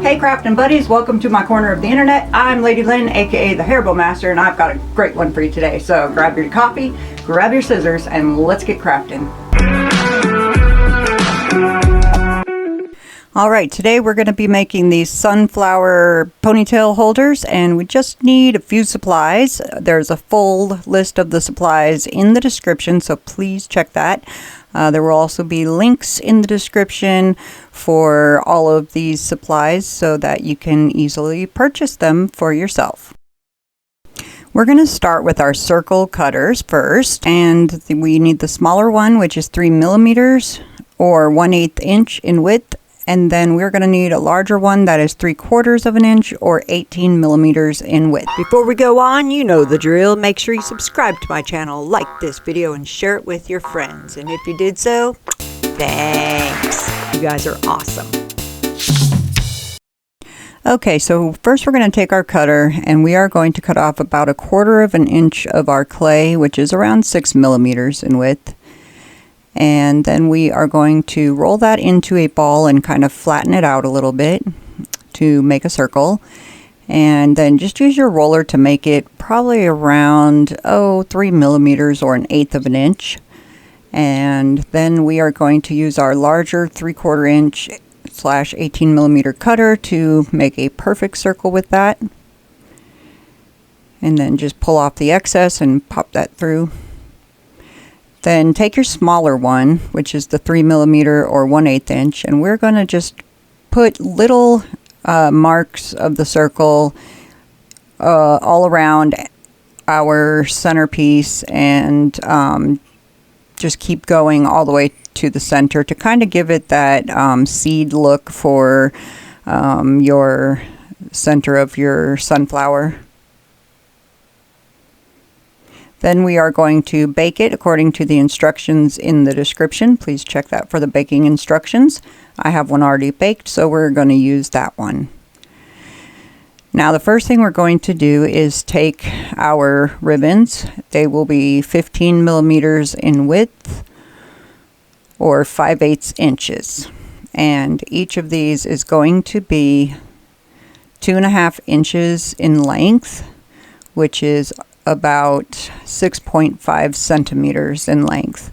Hey crafting buddies, welcome to my corner of the internet. I'm Lady Lynn, aka the Hairbow Master, and I've got a great one for you today. So grab your coffee, grab your scissors, and let's get crafting. Alright, today we're going to be making these sunflower ponytail holders, and we just need a few supplies. There's a full list of the supplies in the description, so please check that. There will also be links in the description for all of these supplies so that you can easily purchase them for yourself. We're going to start with our circle cutters first, and we need the smaller one, which is 3 millimeters or 1/8 inch in width. And then we're going to need a larger one that is 3/4 of an inch or 18 millimeters in width. Before we go on, you know the drill. Make sure you subscribe to my channel, like this video, and share it with your friends. And if you did so, thanks. You guys are awesome. Okay, so first we're going to take our cutter and we are going to cut off about 1/4 of an inch of our clay, which is around 6 millimeters in width. And then we are going to roll that into a ball and kind of flatten it out a little bit to make a circle. And then just use your roller to make it probably around 3 millimeters or 1/8 of an inch. And then we are going to use our larger 3/4 inch / 18 millimeter cutter to make a perfect circle with that. And then just pull off the excess and pop that through. Then take your smaller one, which is the 3 millimeter or 1/8 inch, and we're going to just put little marks of the circle all around our centerpiece, and just keep going all the way to the center to kind of give it that seed look for your center of your sunflower. Then we are going to bake it according to the instructions in the description. Please check that for the baking instructions. I have one already baked, so we're going to use that one. Now the first thing we're going to do is take our ribbons. They will be 15 millimeters in width or 5/8 inches. And each of these is going to be 2.5 inches in length, which is about 6.5 centimeters in length,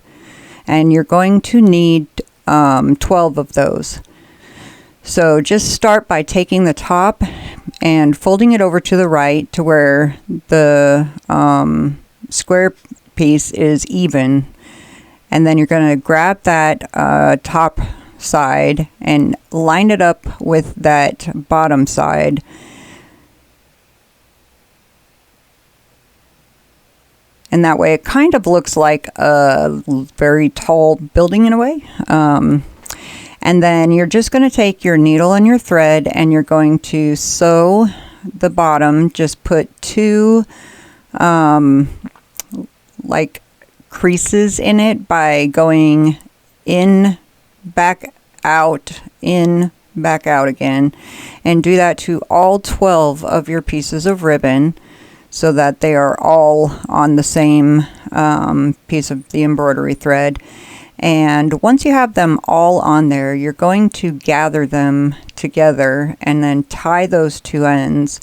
and you're going to need 12 of those. So just start by taking the top and folding it over to the right to where the square piece is even, and then you're going to grab that top side and line it up with that bottom side. And that way it kind of looks like a very tall building in a way. And then you're just going to take your needle and your thread and you're going to sew the bottom. Just put 2 like creases in it by going in, back out, in, back out again. And do that to all 12 of your pieces of ribbon, so that they are all on the same piece of the embroidery thread. And once you have them all on there, you're going to gather them together and then tie those 2 ends.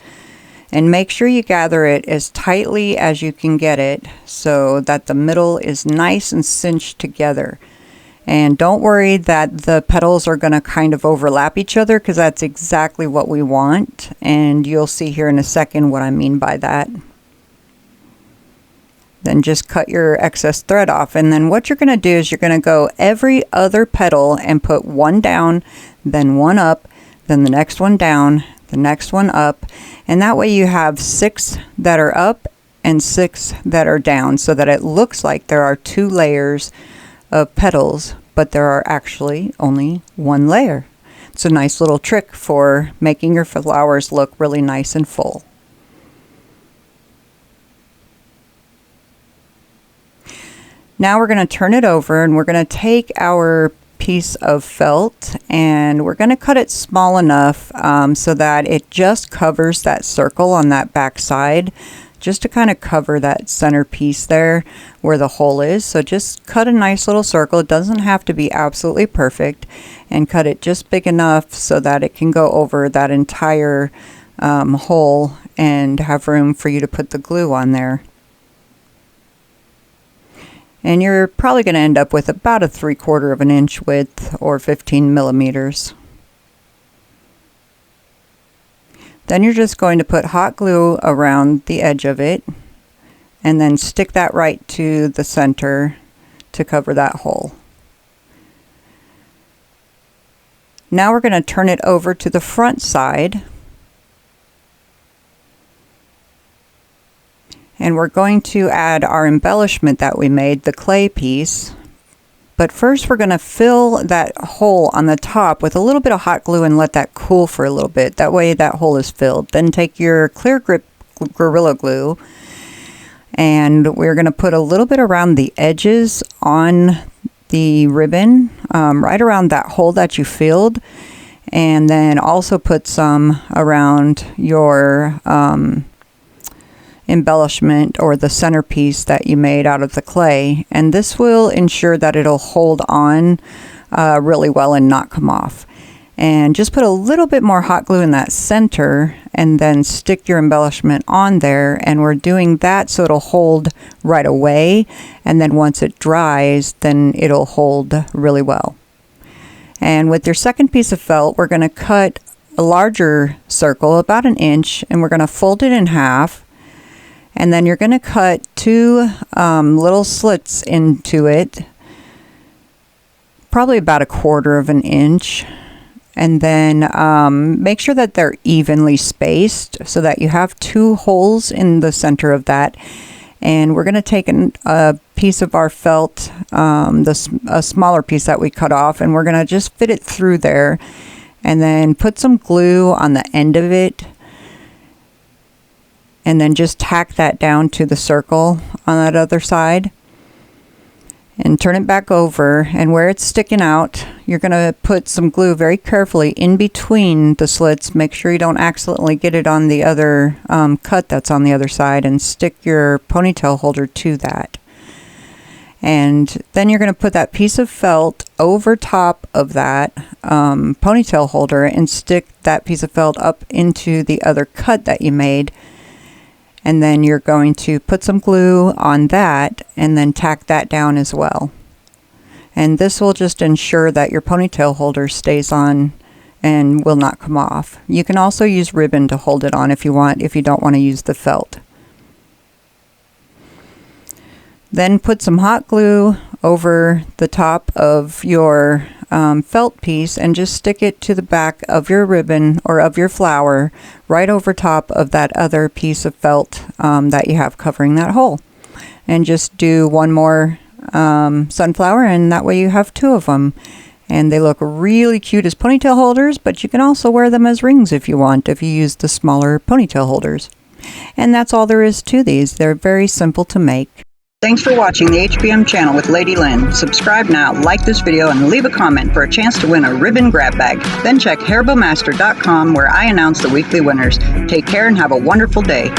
And make sure you gather it as tightly as you can get it so that the middle is nice and cinched together. And don't worry that the petals are going to kind of overlap each other, because that's exactly what we want. And you'll see here in a second what I mean by that. Then just cut your excess thread off. And then what you're going to do is you're going to go every other petal and put 1 down, then 1 up, then the next one down, the next one up. And that way you have 6 that are up and 6 that are down, so that it looks like there are 2 layers of petals, but there are actually only 1 layer. It's a nice little trick for making your flowers look really nice and full. Now we're going to turn it over and we're going to take our piece of felt and we're going to cut it small enough so that it just covers that circle on that back side. just to kind of cover that center piece there where the hole is. So just cut a nice little circle. It doesn't have to be absolutely perfect, and cut it just big enough so that it can go over that entire hole and have room for you to put the glue on there. And you're probably going to end up with about a 3/4 of an inch width, or 15 millimeters. Then you're just going to put hot glue around the edge of it, and then stick that right to the center to cover that hole. Now we're going to turn it over to the front side, and we're going to add our embellishment that we made, the clay piece. But first we're going to fill that hole on the top with a little bit of hot glue and let that cool for a little bit. That way that hole is filled. Then take your clear grip Gorilla Glue, and we're going to put a little bit around the edges on the ribbon, right around that hole that you filled, and then also put some around your embellishment, or the centerpiece that you made out of the clay. And this will ensure that it'll hold on really well and not come off. And just put a little bit more hot glue in that center, and then stick your embellishment on there. And we're doing that so it'll hold right away, and then once it dries, then it'll hold really well. And with your second piece of felt, we're going to cut a larger circle, about 1 inch, and we're going to fold it in half. And then you're going to cut 2 little slits into it, probably about 1/4 of an inch. And then make sure that they're evenly spaced so that you have 2 holes in the center of that. And we're going to take a piece of our felt, a smaller piece that we cut off, and we're going to just fit it through there, and then put some glue on the end of it. And then just tack that down to the circle on that other side, and turn it back over. And where it's sticking out, you're going to put some glue very carefully in between the slits. Make sure you don't accidentally get it on the other cut that's on the other side, and stick your ponytail holder to that. And then you're going to put that piece of felt over top of that ponytail holder, and stick that piece of felt up into the other cut that you made. And then you're going to put some glue on that, and then tack that down as well. And this will just ensure that your ponytail holder stays on and will not come off. You can also use ribbon to hold it on if you want, if you don't want to use the felt. Then put some hot glue over the top of your felt piece, and just stick it to the back of your ribbon or of your flower, right over top of that other piece of felt that you have covering that hole. And just do one more sunflower, and that way you have 2 of them. And they look really cute as ponytail holders, but you can also wear them as rings if you want, if you use the smaller ponytail holders. And that's all there is to these. They're very simple to make. Thanks for watching the HBM channel with Lady Lynn. Subscribe now, like this video, and leave a comment for a chance to win a ribbon grab bag. Then check hairbowmaster.com, where I announce the weekly winners. Take care and have a wonderful day.